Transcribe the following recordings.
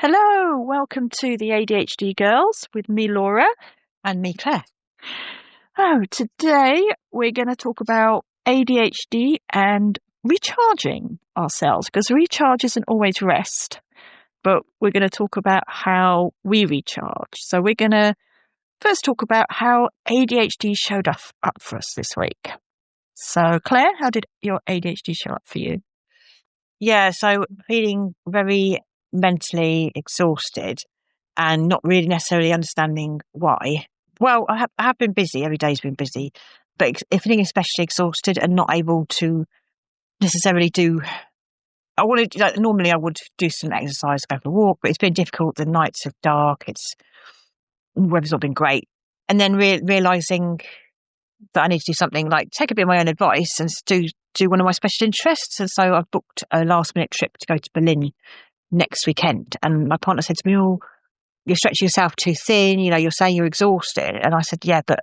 Hello, welcome to the ADHD Girls with me, Laura. And me, Claire. Oh, today we're going to talk about ADHD and recharging ourselves, because recharge isn't always rest, but we're going to talk about how we recharge. So we're going to first talk about how ADHD showed up for us this week. So Claire, how did your ADHD show up for you? Yeah, so feeling very mentally exhausted and not really necessarily understanding why. Well, I have been busy. Every day's been busy, but feeling especially exhausted and not able to necessarily do. Normally I would do some exercise, go for a walk, but it's been difficult. The nights are dark. Weather's not been great, and then realizing that I need to do something like take a bit of my own advice and do one of my special interests. And so I've booked a last minute trip to go to Berlin next weekend. And my partner said to me, "Oh, you're stretching yourself too thin. You're saying you're exhausted." And I said, "Yeah, but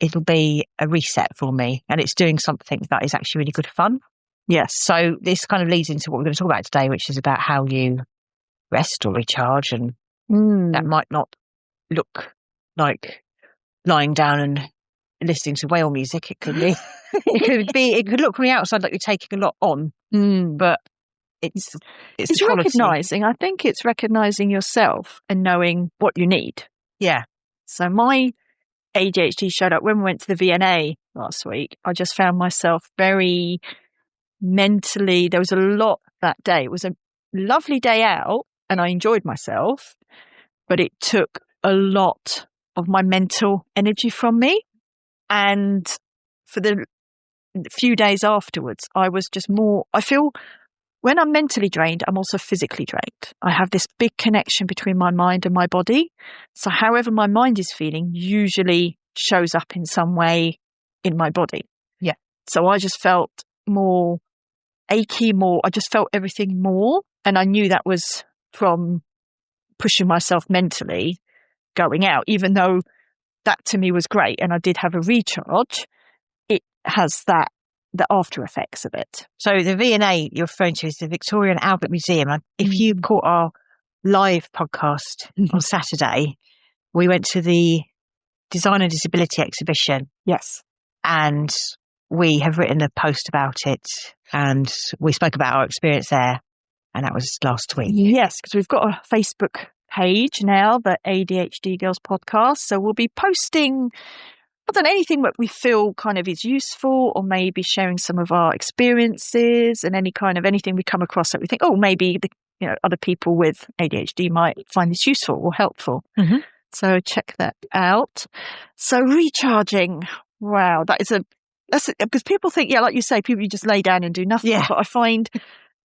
it'll be a reset for me. And it's doing something that is actually really good fun." Yes. So this kind of leads into what we're going to talk about today, which is about how you rest or recharge. And that might not look like lying down and listening to whale music. It could be, it could look from the outside like you're taking a lot on, but it's recognizing. I think it's recognizing yourself and knowing what you need. Yeah. So my ADHD showed up when we went to the VNA last week. I just found myself very mentally, there was a lot that day. It was a lovely day out and I enjoyed myself, but it took a lot of my mental energy from me. And for the few days afterwards, I was just I feel when I'm mentally drained, I'm also physically drained. I have this big connection between my mind and my body. So however my mind is feeling usually shows up in some way in my body. Yeah. So I just felt more achy, I just felt everything more. And I knew that was from pushing myself mentally going out, even though that to me was great and I did have a recharge. It has the after effects of it. So the V&A you're referring to is the Victoria and Albert Museum. If you caught our live podcast on Saturday, we went to the Design and Disability exhibition. Yes. And we have written a post about it and we spoke about our experience there. And that was last week. Yes, because we've got a Facebook page now, the ADHD Girls podcast. So we'll be posting, anything that we feel kind of is useful, or maybe sharing some of our experiences and anything we come across that we think, oh, maybe other people with ADHD might find this useful or helpful. Mm-hmm. So check that out. So recharging, wow, that's because people think, like you say, you just lay down and do nothing. Yeah. But I find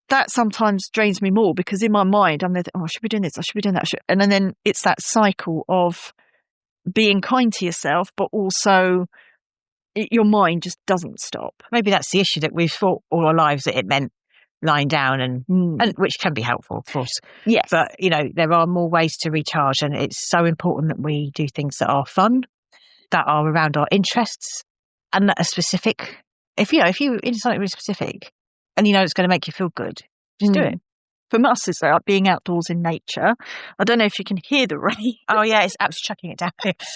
that sometimes drains me more because in my mind I'm there, I should be doing this, I should be doing that. And then it's that cycle of being kind to yourself, but also your mind just doesn't stop. Maybe that's the issue, that we've thought all our lives that it meant lying down and which can be helpful, of course. Yes. But, there are more ways to recharge, and it's so important that we do things that are fun, that are around our interests, and that are specific. If you're into something really specific and it's going to make you feel good, just do it. For us, it's like being outdoors in nature. I don't know if you can hear the rain. Oh yeah, it's absolutely chucking it down.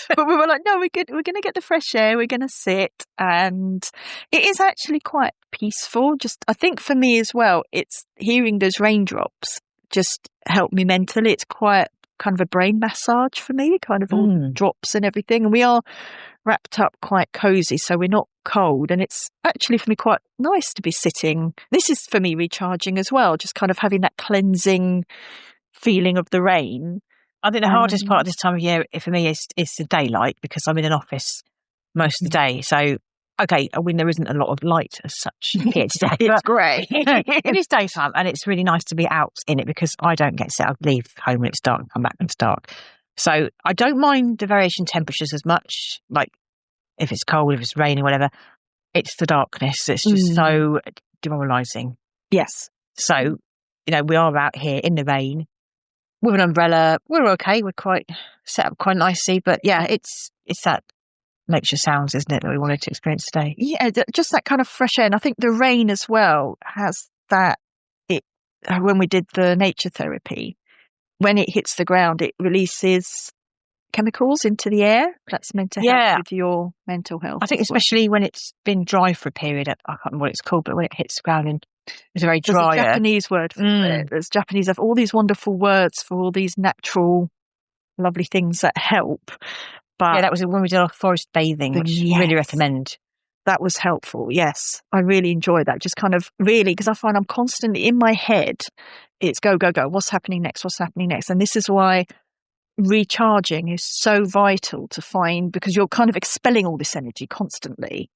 But we were like, no, we're good. We're going to get the fresh air. We're going to sit, and it is actually quite peaceful. Just, I think for me as well, it's hearing those raindrops just help me mentally. It's quite kind of a brain massage for me, kind of all drops and everything. And we are wrapped up quite cozy, so we're not cold, and it's actually for me quite nice to be sitting. This is for me recharging as well, just kind of having that cleansing feeling of the rain. I think the hardest part of this time of year for me is the daylight, because I'm in an office most of the day. So okay, there isn't a lot of light as such here today. It's grey. It is daytime, and it's really nice to be out in it, because I don't get set. I leave home when it's dark and come back when it's dark. So I don't mind the variation in temperatures as much, like if it's cold, if it's raining, whatever. It's the darkness. It's just so demoralising. Yes. So, we are out here in the rain with an umbrella. We're okay. We're quite set up quite nicely. But yeah, it's that nature sounds, isn't it, that we wanted to experience today? Yeah, just that kind of fresh air. And I think the rain as well has that. When we did the nature therapy, when it hits the ground, it releases chemicals into the air. That's meant to help with your mental health. I think especially when it's been dry for a period. I can't remember what it's called, but when it hits the ground and it's very dry. There's a Japanese word for it. There's Japanese have all these wonderful words for all these natural, lovely things that help. But that was when we did our forest bathing, which I really recommend. That was helpful. Yes, I really enjoyed that. Just kind of really, because I find I'm constantly in my head. It's go, go, go. What's happening next? What's happening next? And this is why recharging is so vital to find, because you're kind of expelling all this energy constantly.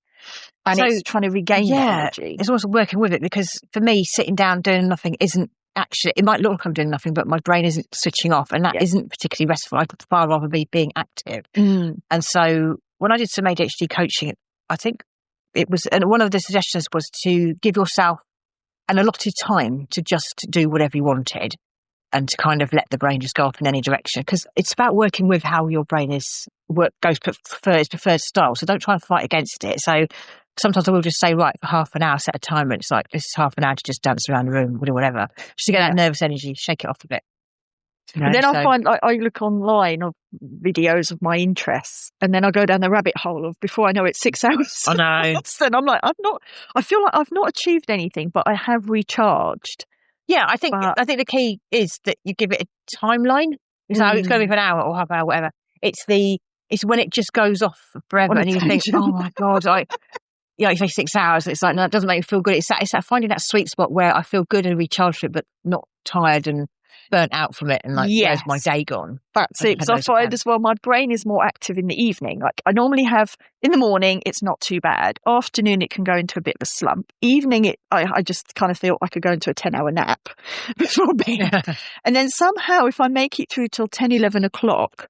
And it's trying to regain that energy. It's also working with it, because for me, sitting down doing nothing isn't actually, it might look like I'm doing nothing, but my brain isn't switching off, and that isn't particularly restful. I'd far rather be being active. And so when I did some ADHD coaching, I think it was, and one of the suggestions was to give yourself an allotted time to just do whatever you wanted, and to kind of let the brain just go off in any direction, because it's about working with how your brain goes preferred style. So don't try and fight against it. So sometimes I will just say, right, for half an hour, set a timer. And it's like, this is half an hour to just dance around the room, do whatever, just to get that nervous energy, shake it off a bit. And then I find I look online of videos of my interests, and then I go down the rabbit hole of, before I know it, 6 hours. I know. And I'm like, I feel like I've not achieved anything, but I have recharged. Yeah, I think the key is that you give it a timeline. So it's going to be for an hour or half an hour, whatever. It's when it just goes off forever, and you think, oh my God, you say 6 hours. It's like, no, it doesn't make me feel good. It's that finding that sweet spot where I feel good and recharged for it, but not tired and burnt out from it, and like, where's my day gone? That's it. Because I find as well, my brain is more active in the evening. Like, I normally have in the morning, it's not too bad. Afternoon, it can go into a bit of a slump. Evening, I just kind of feel I could go into a 10-hour nap before bed. And then somehow, if I make it through till 10, 11 o'clock,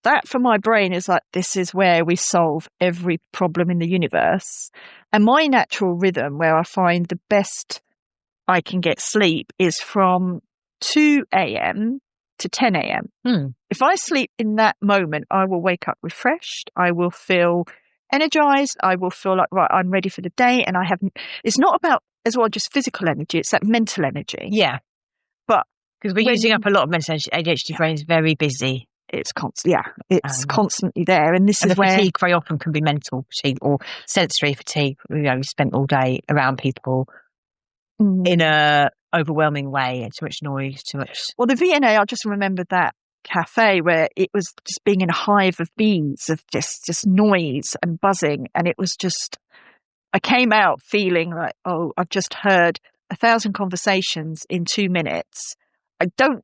that for my brain is like, this is where we solve every problem in the universe. And my natural rhythm, where I find the best I can get sleep, is from 2 a.m. to 10 a.m. If I sleep in that moment, I will wake up refreshed. I will feel energized. I will feel like, right, I'm ready for the day. And it's not about as well just physical energy, it's that mental energy. Yeah. But because we're using up a lot of mental energy. ADHD brain is very busy. It's constant. Yeah, it's constantly there. And this is where fatigue very often can be mental fatigue or sensory fatigue. We spent all day around people in a overwhelming way, and too much noise, too much. Well, the VNA, I just remembered that cafe where it was just being in a hive of bees of just noise and buzzing, and it was just, I came out feeling like, oh, I've just heard 1,000 conversations in 2 minutes. I don't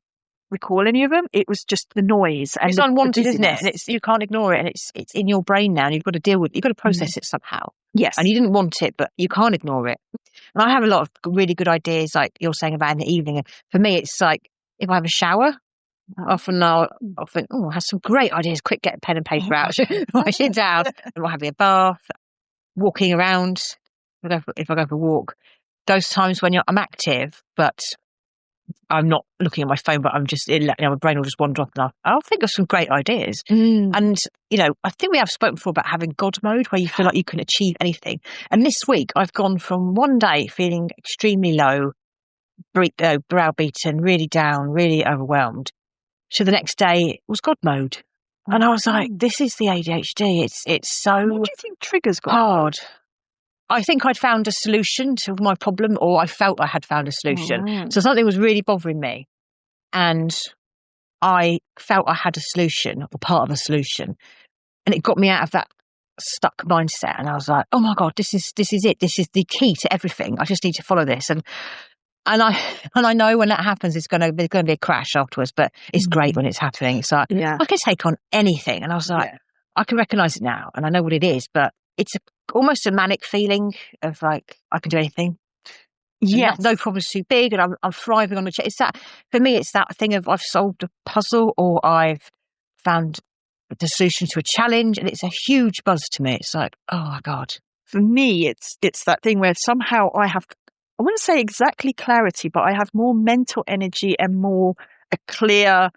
recall any of them. It was just the noise, and it's unwanted, isn't it? And you can't ignore it, and it's in your brain now, and you've got to deal with it. You've got to process it somehow. Yes, and you didn't want it, but you can't ignore it. And I have a lot of really good ideas, like you're saying about in the evening. And for me, it's like if I have a shower, often I have some great ideas. Quick, get a pen and paper out, write it down, and I'm having a bath, walking around. If I go for a walk, those times when I'm active, but I'm not looking at my phone, but I'm just, my brain will just wander off, and I'll think of some great ideas. And, I think we have spoken before about having God mode, where you feel like you can achieve anything. And this week, I've gone from one day feeling extremely low, browbeaten, really down, really overwhelmed, to the next day, it was God mode. And I was like, this is the ADHD. It's so... What do you think triggers God hard? I think I'd found a solution to my problem, or I felt I had found a solution. So something was really bothering me, and I felt I had a solution, or part of a solution, and it got me out of that stuck mindset. And I was like, oh my God, this is it. This is the key to everything. I just need to follow this. And I know when that happens, there's going to be a crash afterwards, but it's great when it's happening. So I can take on anything. And I was like, I can recognize it now, and I know what it is, but it's almost a manic feeling of like, I can do anything. Yes. No problem's too big, and I'm thriving on the chair. It's that, for me, it's that thing of I've solved a puzzle, or I've found the solution to a challenge, and it's a huge buzz to me. It's like, oh my God. For me, it's that thing where somehow I wouldn't say exactly clarity, but I have more mental energy and more clear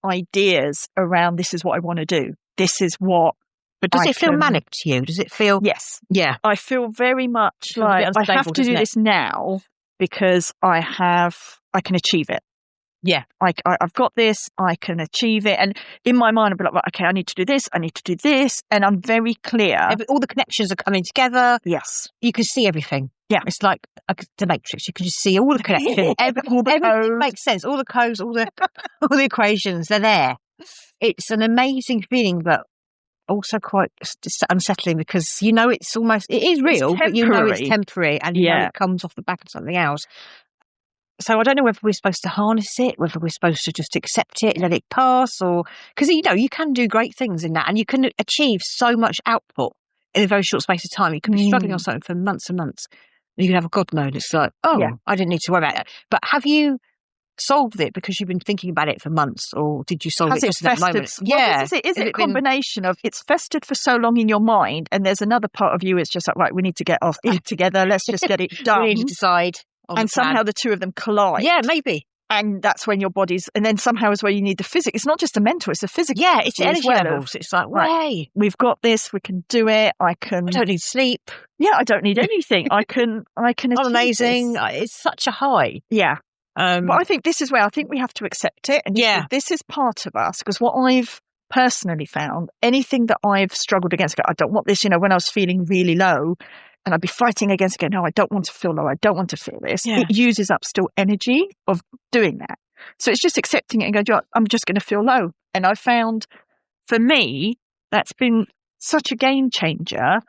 ideas around, this is what I want to do. This is what. But does it feel manic to you? Does it feel... Yes. Yeah. I feel very much like I have to do this now because I can achieve it. Yeah. I've got this, I can achieve it. And in my mind, I'll be like, right, okay, I need to do this, I need to do this. And I'm very clear. All the connections are coming together. Yes. You can see everything. Yeah. It's like the Matrix. You can just see all the connections. Everything makes sense. All the codes, all the equations, they're there. It's an amazing feeling, but also quite unsettling because it is real, but you know it's temporary and you know it comes off the back of something else. So I don't know whether we're supposed to harness it, whether we're supposed to just accept it and let it pass, or because you can do great things in that, and you can achieve so much output in a very short space of time. You can be struggling on something for months and months, and you can have a God mode. It's like, I didn't need to worry about it. But have you solved it because you've been thinking about it for months, or did you solve it just in that moment? Yeah, is it a combination of it's festered for so long in your mind, and there's another part of you. It's just like, right, we need to get off together. Let's just get it done. We need to decide. And somehow the two of them collide. Yeah, maybe. And that's when your body's, and then somehow is where you need the physics. It's not just the mental, it's the physical. Yeah, it's the energy levels. It's like, right, we've got this, we can do it. I don't need sleep. Yeah, I don't need anything. I can achieve amazing. This. It's such a high. Yeah. But I think this is where I think we have to accept it. And this is part of us, because what I've personally found, anything that I've struggled against, I don't want this, when I was feeling really low, and I'd be fighting against it. No, I don't want to feel low. I don't want to feel this. Yeah. It uses up still energy of doing that. So it's just accepting it and going, I'm just going to feel low. And I found, for me, that's been such a game changer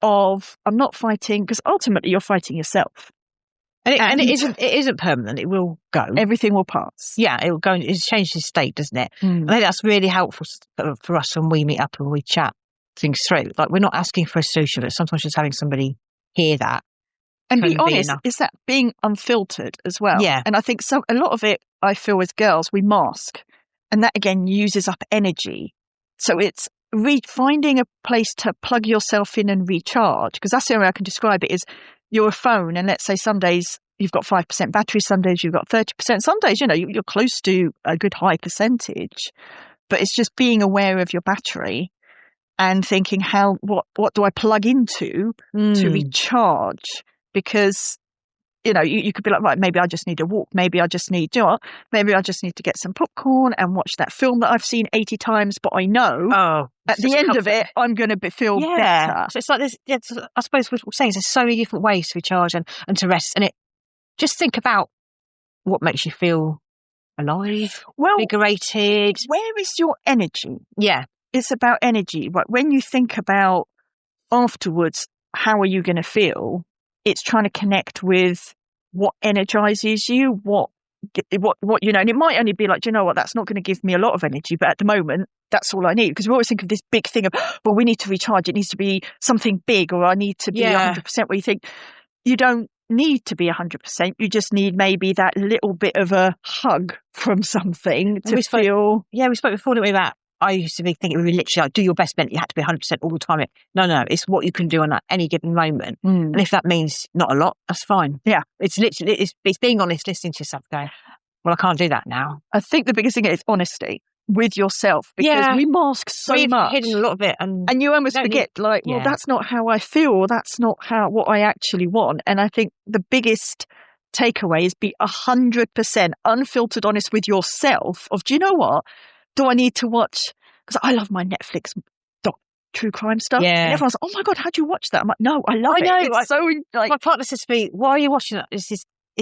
of I'm not fighting, because ultimately you're fighting yourself. And it isn't permanent. It will go. Everything will pass. Yeah, it will go. It changes state, doesn't it? I think that's really helpful for us when we meet up and we chat things through. Like, we're not asking for a solution, but sometimes just having somebody hear that and be honest, is that being unfiltered as well. Yeah. And I think a lot of it, I feel, as girls, we mask, and that again uses up energy. So it's finding a place to plug yourself in and recharge, because that's the only way I can describe it. Is you're a phone, and let's say some days you've got 5% battery, some days you've got 30%, some days you're close to a good high percentage, but it's just being aware of your battery and thinking what do I plug into to recharge? Because, you could be like, right, maybe I just need a walk. Maybe I just need, maybe I just need to get some popcorn and watch that film that I've seen 80 times, but I know at the end of it, I'm going to feel better. So it's like this, I suppose what we're saying is there's so many different ways to recharge and to rest. And just think about what makes you feel alive, invigorated. Where is your energy? Yeah. It's about energy. Right? When you think about afterwards, how are you going to feel? It's trying to connect with what energizes you, what and it might only be like, that's not going to give me a lot of energy, but at the moment, that's all I need. Because we always think of this big thing of, well, we need to recharge. It needs to be something big, or I need to be 100%, where you think you don't need to be 100%. You just need maybe that little bit of a hug from something to feel. Yeah, we spoke before, didn't we, about I used to be thinking it would be literally like, do your best meant you had to be 100% all the time. No, it's what you can do on that any given moment. And if that means not a lot, that's fine. Yeah. It's literally, it's being honest, listening to yourself going, well, I can't do that now. I think the biggest thing is honesty with yourself, because we mask so much. We've hidden a lot of it. And you almost forget, well, that's not how I feel. That's not what I actually want. And I think the biggest takeaway is be 100% unfiltered honest with yourself of, do you know what? Do I need to watch? Because I love my Netflix true crime stuff. Yeah. And everyone's like, oh my God, how'd you watch that? I'm like, no, I love it. It's so like, my partner says to me, why are you watching that? This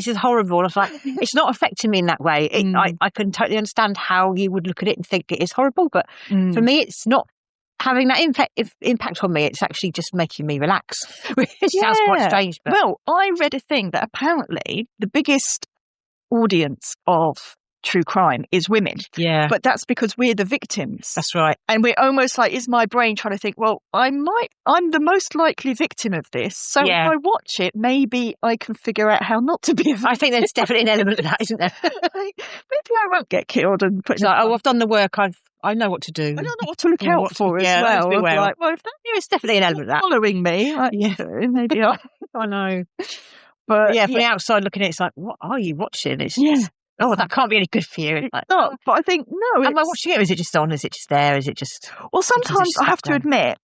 is horrible. And I was like, it's not affecting me in that way. I can totally understand how you would look at it and think it is horrible. But for me, it's not having that impact on me. It's actually just making me relax. Which sounds quite strange. But well, I read a thing that apparently the biggest audience of true crime is women. Yeah. But that's because we're the victims. That's right. And we're almost like, is my brain trying to think, well, I'm the most likely victim of this. So if I watch it, maybe I can figure out how not to be a victim. I think there's definitely an element of that, isn't there? Maybe I won't get killed and put I've done the work, I know what to do. I don't know what to look out for as well. Like, well, it's definitely an element of that. Following me. Maybe I know. But from the outside looking at it, it's like, what are you watching? It's that can't be any good for you. It's not, but I think, no. Am I watching it, or is it just on? Is it just there? Is it just... Well, sometimes I have to admit,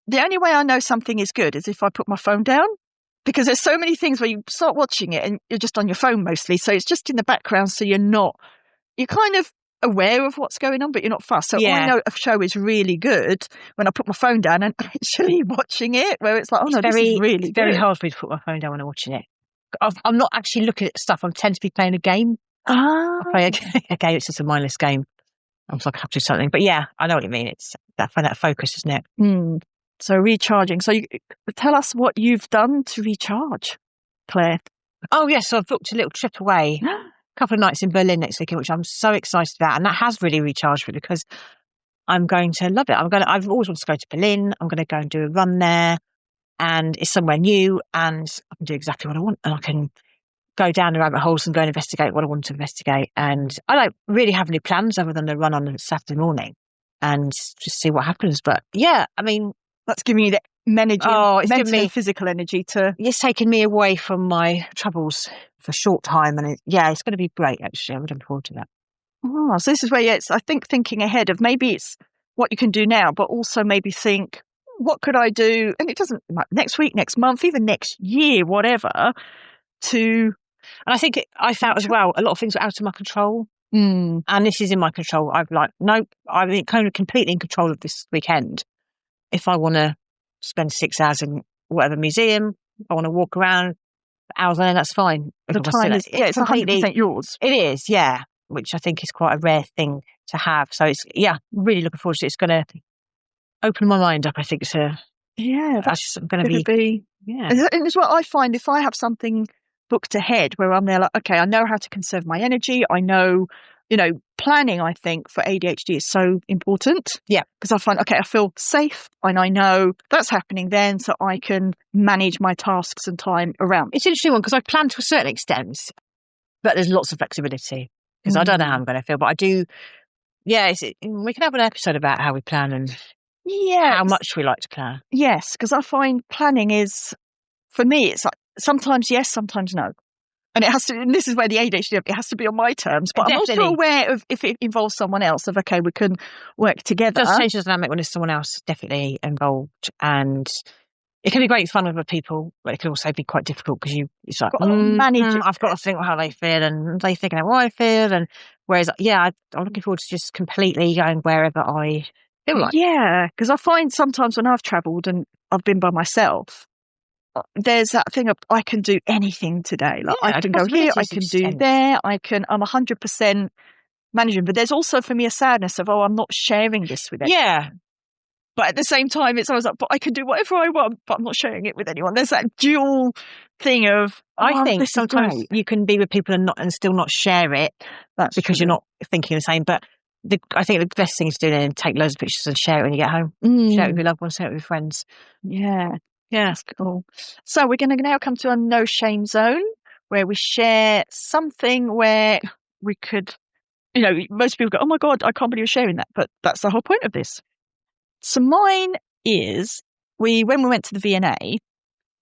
the only way I know something is good is if I put my phone down, because there's so many things where you start watching it and you're just on your phone mostly, so it's just in the background, so you're not you're kind of aware of what's going on, but you're not fussed. So I Yeah. know a show is really good when I put my phone down and actually watching it, where it's like, oh no, this is really It's very good. hard for me to put my phone down when I'm watching it. I'm not actually looking at stuff. I tend to be playing a game. Ah, I play a game. It's just a mindless game. I'm like, I have to do something. But yeah, I know what you mean. It's that focus, isn't it? So recharging. So tell us what you've done to recharge, Claire. Oh yes, so I've booked a little trip away. A couple of nights in Berlin next weekend, which I'm so excited about, and that has really recharged me because I'm going to love it. I've always wanted to go to Berlin. I'm going to go and do a run there, and it's somewhere new, and I can do exactly what I want, and I can go down the rabbit holes and go and investigate what I want to investigate. And I don't really have any plans other than to run on a Saturday morning and just see what happens. But yeah, I mean, that's giving you the energy, it's mental given me and physical energy to. It's taken me away from my troubles for a short time, and it's going to be great. Actually, I'm looking forward to that. Oh, so this is where it's, I think, thinking ahead of maybe it's what you can do now, but also maybe think, what could I do? And it doesn't like next week, next month, even next year, whatever. And I think I felt as well a lot of things were out of my control, and this is in my control. I'm like, nope, I'm kind of completely in control of this weekend. If I want to spend 6 hours in whatever museum, if I want to walk around for hours on end, that's fine. the time is it's 100% yours. It is, yeah, which I think is quite a rare thing to have. So it's really looking forward to it. It's going to open my mind up. I think that's going to be and it's what I find if I have something booked ahead where I'm there like, okay, I know how to conserve my energy. I know, planning, I think for ADHD is so important. Yeah. Because I find, okay, I feel safe and I know that's happening then, so I can manage my tasks and time around. It's an interesting one because I plan to a certain extent, but there's lots of flexibility because I don't know how I'm going to feel, but I do. Yeah, we can have an episode about how we plan and how much we like to plan. Yes, because I find planning is, for me, it's like sometimes yes, sometimes no. And it has to, and this is where the ADHD, it has to be on my terms. But Definitely. I'm also aware of if it involves someone else, of okay, we can work together. It does change the dynamic when there's someone else definitely involved. And it can be great fun with other people, but it can also be quite difficult because it's like, I've got to think how they feel and they think how I feel. And whereas, I'm looking forward to just completely going wherever I feel like. Yeah, because I find sometimes when I've travelled and I've been by myself, there's that thing of I can do anything today. Like I can go here, I can do there, I'm 100% managing. But there's also for me a sadness of, I'm not sharing this with anyone. Yeah. But at the same time, I was like, but I can do whatever I want, but I'm not sharing it with anyone. There's that dual thing of, I think sometimes you can be with people and still not share it. That's because true. You're not thinking the same. But I think the best thing to do then is take loads of pictures and share it when you get home. Share it with your loved ones, share it with your friends. Yeah. That's cool. So we're going to now come to a no shame zone where we share something where we could, most people go, oh my God, I can't believe you're sharing that. But that's the whole point of this. So mine is, when we went to the V&A,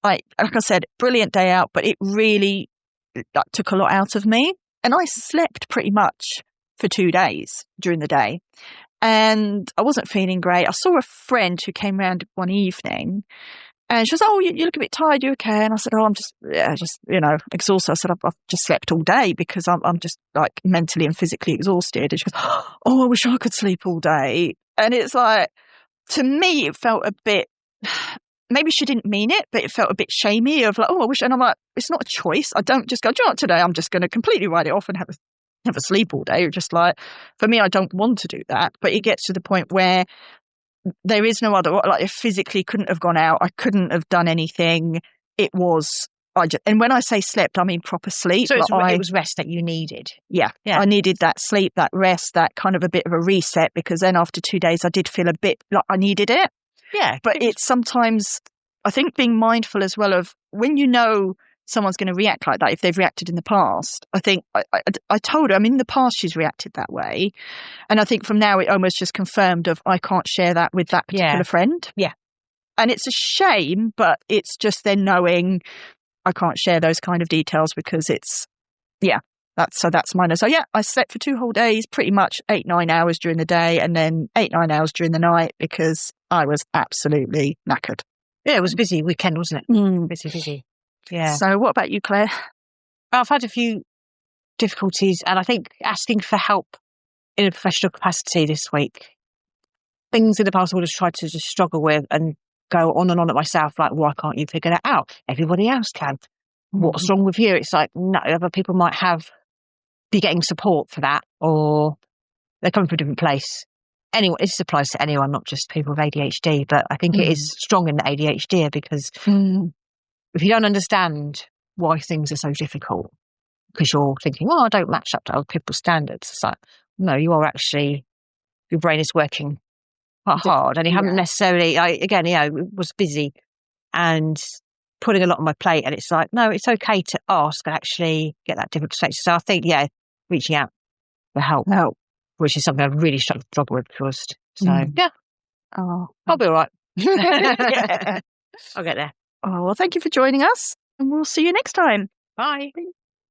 like I said, brilliant day out, but it really took a lot out of me. And I slept pretty much for 2 days during the day. And I wasn't feeling great. I saw a friend who came round one evening and she was, oh, you look a bit tired, you okay? And I said, oh, I'm just exhausted. I said, I've just slept all day because I'm just like mentally and physically exhausted. And she goes, oh, I wish I could sleep all day. And it's like, to me, it felt a bit, maybe she didn't mean it, but it felt a bit shamey of like, oh, I wish. And I'm like, it's not a choice. I don't just go, do you know what, today I'm just going to completely write it off and have a sleep all day. Just like, for me, I don't want to do that. But it gets to the point where there is no other, like I physically couldn't have gone out. I couldn't have done anything. It was, and when I say slept, I mean proper sleep. So it was rest that you needed. Yeah. I needed that sleep, that rest, that kind of a bit of a reset, because then after 2 days, I did feel a bit like I needed it. Yeah. But it's sometimes, I think being mindful as well of when someone's going to react like that, if they've reacted in the past. I think I told her, in the past she's reacted that way. And I think from now it almost just confirmed of I can't share that with that particular friend. Yeah. And it's a shame, but it's just then knowing I can't share those kind of details because that's mine. So I slept for 2 whole days, pretty much 8-9 hours during the day and then 8-9 hours during the night because I was absolutely knackered. Yeah, it was a busy weekend, wasn't it? Busy. Yeah. So what about you, Claire? I've had a few difficulties, and I think asking for help in a professional capacity this week. Things in the past I would have tried to just struggle with and go on and on at myself, like, why can't you figure that out? Everybody else can. What's wrong with you? It's like, no, other people might be getting support for that, or they're coming from a different place. Anyway, this applies to anyone, not just people with ADHD, but I think it is strong in the ADHD because if you don't understand why things are so difficult, because you're thinking, well, I don't match up to other people's standards. It's like, no, you are actually, your brain is working quite hard, and you haven't necessarily, was busy and putting a lot on my plate, and it's like, no, it's okay to ask and actually get that different perspective. So I think, reaching out for help, which is something I've really struggled with first. So I'll be all right. I'll get there. Oh, well, thank you for joining us, and we'll see you next time. Bye.